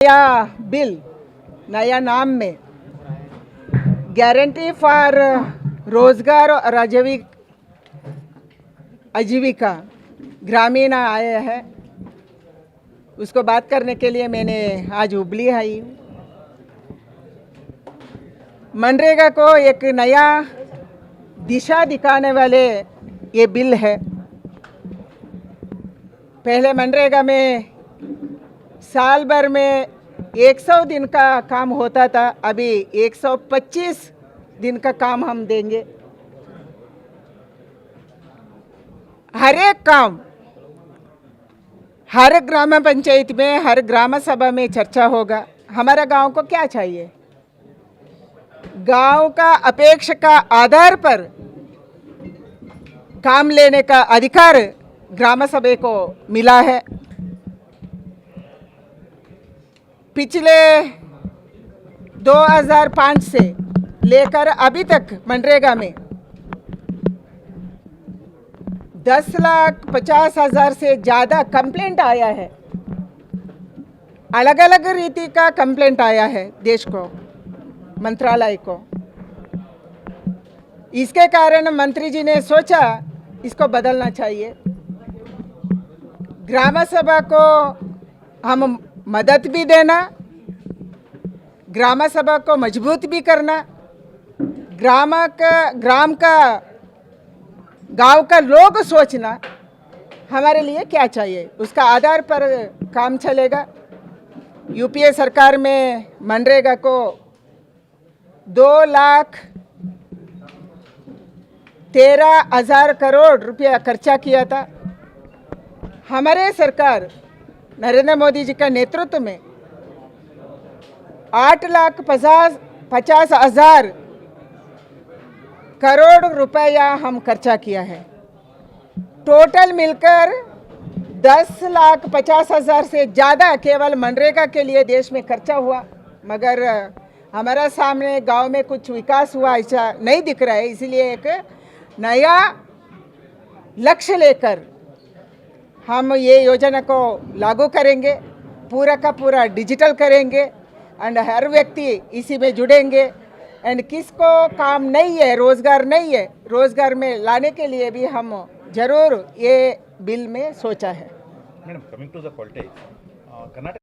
नया बिल, नया नाम में गारंटी फॉर रोजगार और आजीविका ग्रामीण आया है। उसको बात करने के लिए मैंने आज हुबली आई हूँ। मनरेगा को एक नया दिशा दिखाने वाले ये बिल है। पहले मनरेगा में साल भर में 100 दिन का काम होता था, अभी 125 दिन का काम हम देंगे। हर एक काम हर ग्राम पंचायत में, हर ग्राम सभा में चर्चा होगा। हमारा गांव को क्या चाहिए, गांव का अपेक्षा का आधार पर काम लेने का अधिकार ग्राम सभा को मिला है। पिछले 2005 से लेकर अभी तक मनरेगा में 10,50,000 से ज़्यादा कंप्लेंट आया है। अलग अलग रीति का कंप्लेंट आया है देश को, मंत्रालय को। इसके कारण मंत्री जी ने सोचा इसको बदलना चाहिए। ग्राम सभा को हम मदद भी देना, ग्राम सभा को मजबूत भी करना, गांव का लोग सोचना हमारे लिए क्या चाहिए, उसका आधार पर काम चलेगा। यूपीए सरकार में मनरेगा को 2,13,000 करोड़ रुपया खर्चा किया था। हमारे सरकार नरेंद्र मोदी जी का नेतृत्व में 8,50,000 करोड़ रुपया हम खर्चा किया है। टोटल मिलकर 10,50,000 से ज़्यादा केवल मनरेगा के लिए देश में खर्चा हुआ, मगर हमारा सामने गांव में कुछ विकास हुआ ऐसा नहीं दिख रहा है। इसलिए एक नया लक्ष्य लेकर हम ये योजना को लागू करेंगे, पूरा का पूरा डिजिटल करेंगे एंड हर व्यक्ति इसी में जुड़ेंगे। एंड किसको काम नहीं है, रोज़गार नहीं है, रोज़गार में लाने के लिए भी हम जरूर ये बिल में सोचा है। Madam, coming to the politics, Karnataka